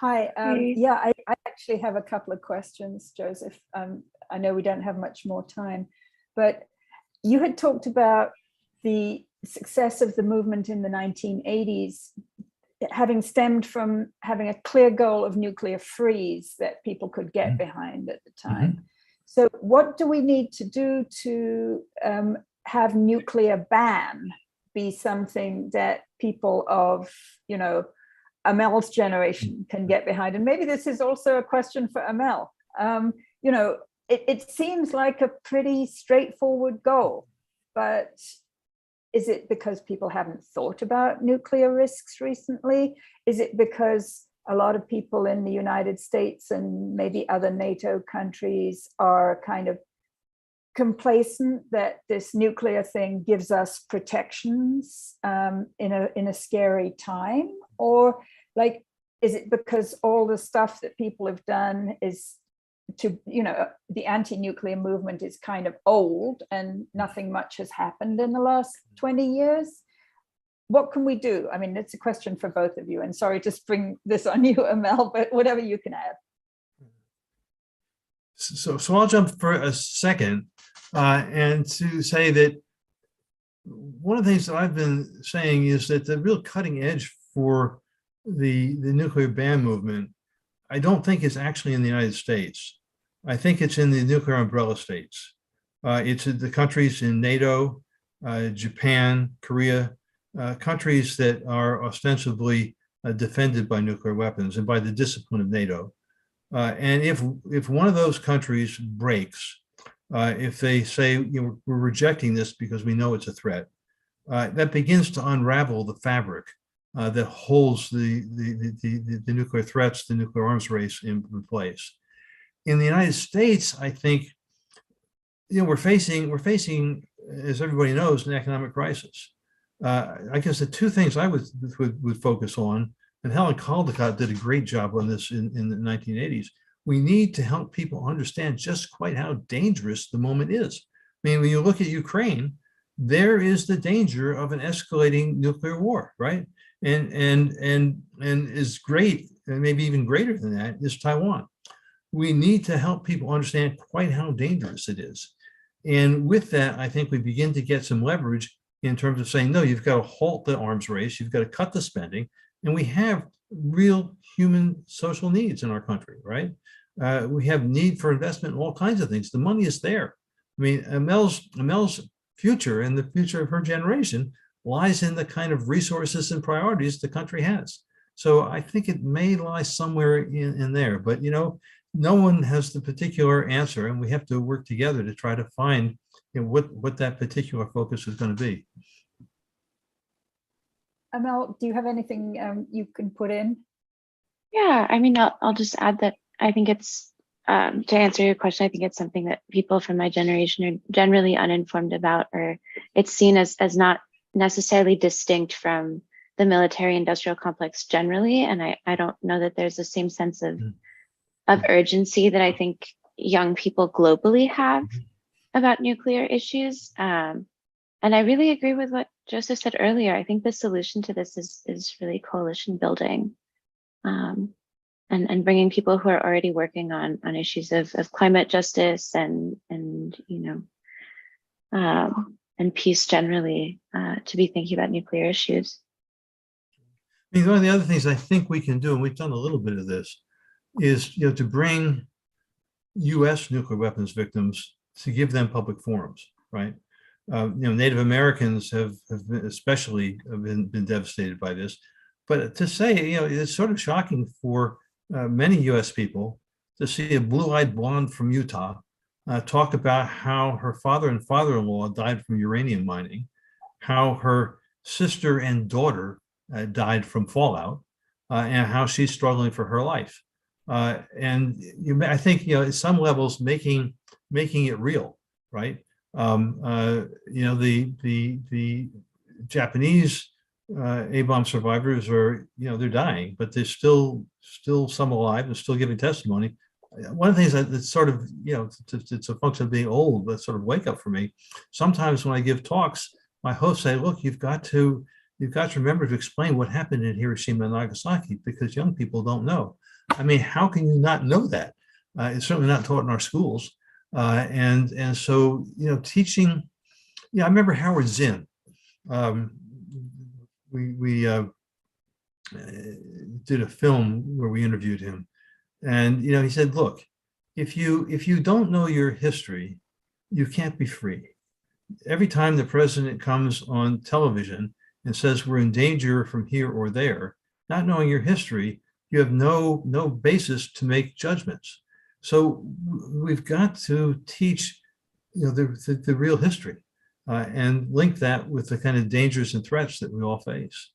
Hi. Yeah, I actually have a couple of questions, Joseph. I know we don't have much more time, but you had talked about the success of the movement in the 1980s having stemmed from having a clear goal of nuclear freeze that people could get behind at the time. Mm-hmm. So what do we need to do to have nuclear ban be something that people of, Amel's generation can get behind? And maybe this is also a question for Amel. It seems like a pretty straightforward goal, but is it because people haven't thought about nuclear risks recently? Is it because a lot of people in the United States and maybe other NATO countries are kind of complacent that this nuclear thing gives us protections in a scary time? Or is it because all the stuff that people have done is to, the anti-nuclear movement is kind of old and nothing much has happened in the last 20 years? What can we do? I mean, it's a question for both of you, and sorry to spring this on you, Amel, but whatever you can add. So I'll jump for a second and to say that one of the things that I've been saying is that the real cutting edge for the nuclear ban movement, I don't think is actually in the United States. I think it's in the nuclear umbrella states. It's the countries in NATO, Japan, Korea, countries that are ostensibly defended by nuclear weapons and by the discipline of NATO. And if one of those countries breaks, if they say, we're rejecting this because we know it's a threat, that begins to unravel the fabric that holds the nuclear threats, the nuclear arms race in place. In the United States, I think, we're facing, as everybody knows, an economic crisis. I guess the two things I would focus on, and Helen Caldecott did a great job on this in the 1980s. We need to help people understand just quite how dangerous the moment is. I mean, when you look at Ukraine, there is the danger of an escalating nuclear war, right? And is great, and maybe even greater than that, is Taiwan. We need to help people understand quite how dangerous it is. And with that, I think we begin to get some leverage in terms of saying, no, you've got to halt the arms race, you've got to cut the spending, and we have real human social needs in our country, right? We have need for investment in all kinds of things. The money is there. I mean, Amel's future and the future of her generation lies in the kind of resources and priorities the country has. So I think it may lie somewhere in there, but no one has the particular answer, and we have to work together to try to find what that particular focus is going to be. Amel, do you have anything you can put in? Yeah, I mean, I'll just add that I think it's to answer your question, I think it's something that people from my generation are generally uninformed about, or it's seen as not necessarily distinct from the military industrial complex generally. And I don't know that there's the same sense of urgency that I think young people globally have about nuclear issues. And I really agree with what Joseph said earlier. I think the solution to this is really coalition building, and bringing people who are already working on issues of climate justice and and peace generally, to be thinking about nuclear issues. I mean, one of the other things I think we can do, and we've done a little bit of this, is to bring U.S. nuclear weapons victims, to give them public forums, right? Native Americans have been, especially been devastated by this. But to say, it's sort of shocking for many U.S. people to see a blue-eyed blonde from Utah talk about how her father and father-in-law died from uranium mining, how her sister and daughter died from fallout, and how she's struggling for her life. I think, at some levels, making it real, right? The Japanese A-bomb survivors are, they're dying, but there's still some alive and still giving testimony. One of the things that's sort of, it's a function of being old, but sort of wake up for me. Sometimes when I give talks, my hosts say, look, you've got to remember to explain what happened in Hiroshima and Nagasaki, because young people don't know. I mean, how can you not know that? It's certainly not taught in our schools. And so, teaching, I remember Howard Zinn. We did a film where we interviewed him, and he said, look, if you don't know your history, you can't be free. Every time the president comes on television and says we're in danger from here or there, not knowing your history, you have no basis to make judgments. So we've got to teach, the real history, and link that with the kind of dangers and threats that we all face.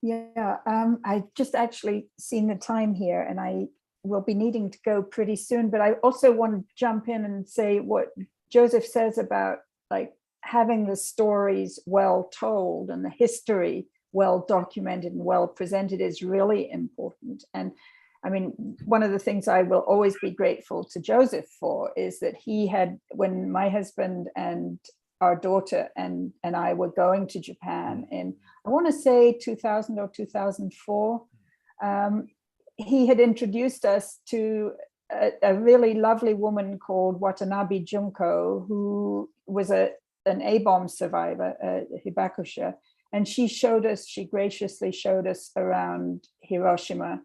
Yeah, I just actually seen the time here, and I will be needing to go pretty soon. But I also want to jump in and say what Joseph says about like having the stories well told and the history well documented and well presented is really important. And I mean, one of the things I will always be grateful to Joseph for is that he had, when my husband and our daughter and I were going to Japan in, I want to say 2000 or 2004, he had introduced us to a really lovely woman called Watanabe Junko, who was an A-bomb survivor, Hibakusha. And she graciously showed us around Hiroshima.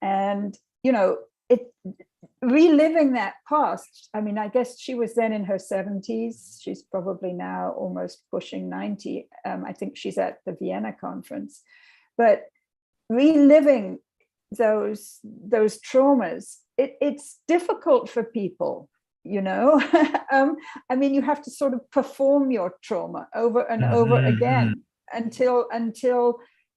And, reliving that past, I mean, I guess she was then in her 70s. She's probably now almost pushing 90. I think she's at the Vienna conference. But reliving those traumas, it's difficult for people, I mean, you have to sort of perform your trauma over and over again until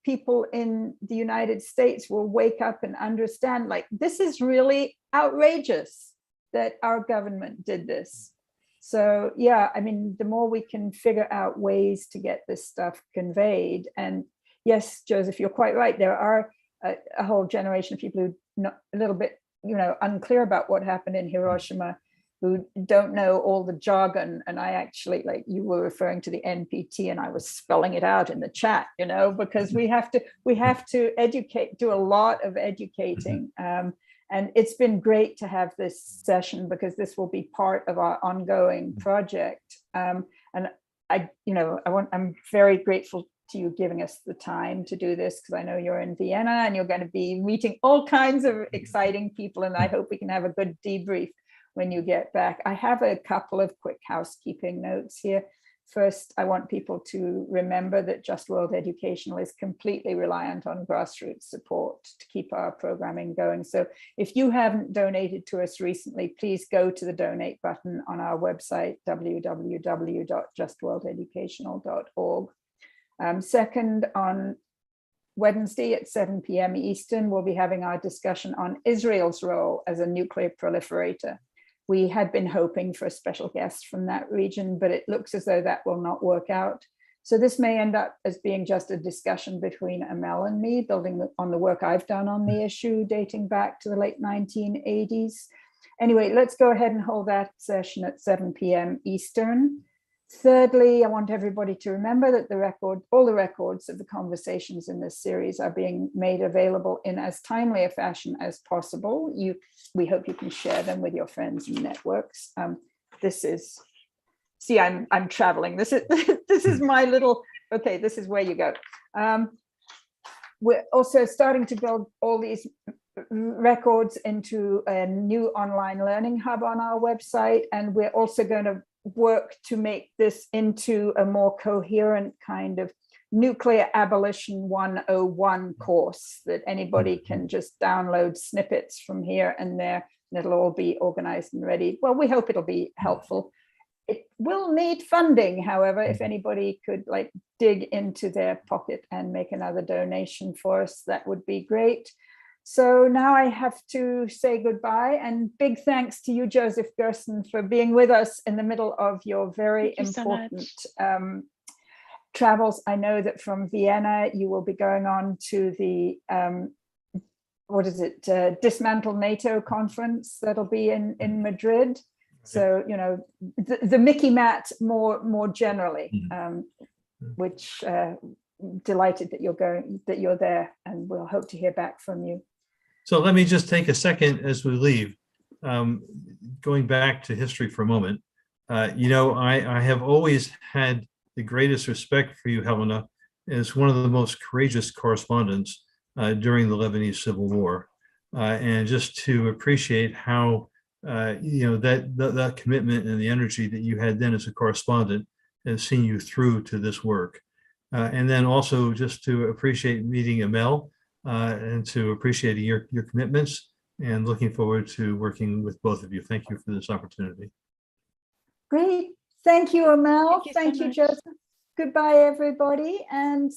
people in the United States will wake up and understand, like, this is really outrageous that our government did this. So yeah, I mean, the more we can figure out ways to get this stuff conveyed. And yes, Joseph, you're quite right. There are a whole generation of people who are a little bit, unclear about what happened in Hiroshima, who don't know all the jargon. And I actually, like, you were referring to the NPT and I was spelling it out in the chat, because we have to educate, do a lot of educating. And it's been great to have this session because this will be part of our ongoing project. And I'm very grateful to you giving us the time to do this, because I know you're in Vienna and you're going to be meeting all kinds of exciting people, and I hope we can have a good debrief when you get back. I have a couple of quick housekeeping notes here. First, I want people to remember that Just World Educational is completely reliant on grassroots support to keep our programming going. So if you haven't donated to us recently, please go to the donate button on our website, www.justworldeducational.org. Second, on Wednesday at 7 p.m. Eastern, we'll be having our discussion on Israel's role as a nuclear proliferator. We had been hoping for a special guest from that region, but it looks as though that will not work out. So this may end up as being just a discussion between Amel and me, building on the work I've done on the issue dating back to the late 1980s. Anyway, let's go ahead and hold that session at 7 p.m. Eastern. Thirdly, I want everybody to remember that all the records of the conversations in this series are being made available in as timely a fashion as possible. We hope you can share them with your friends and networks. See, I'm traveling. This is my little, okay, this is where you go. We're also starting to build all these records into a new online learning hub on our website. And we're also going to work to make this into a more coherent kind of nuclear abolition 101 course that anybody can just download snippets from here and there, and it'll all be organized and ready. Well, we hope it'll be helpful. It will need funding, however, if anybody could like dig into their pocket and make another donation for us, that would be great. So now I have to say goodbye, and big thanks to you, Joseph Gerson, for being with us in the middle of your very important travels. I know that from Vienna, you will be going on to the, Dismantle NATO conference that'll be in Madrid. So, you know, the Mickey Mat more generally, which delighted that you're there, and we'll hope to hear back from you. So let me just take a second as we leave, going back to history for a moment. I have always had the greatest respect for you, Helena, as one of the most courageous correspondents during the Lebanese Civil War, and just to appreciate how that commitment and the energy that you had then as a correspondent has seen you through to this work. And then also just to appreciate meeting Amel and to appreciate your commitments, and looking forward to working with both of you. Thank you for this opportunity. Great. Thank you, Amel. Thank you so much. Joseph. Goodbye, everybody. And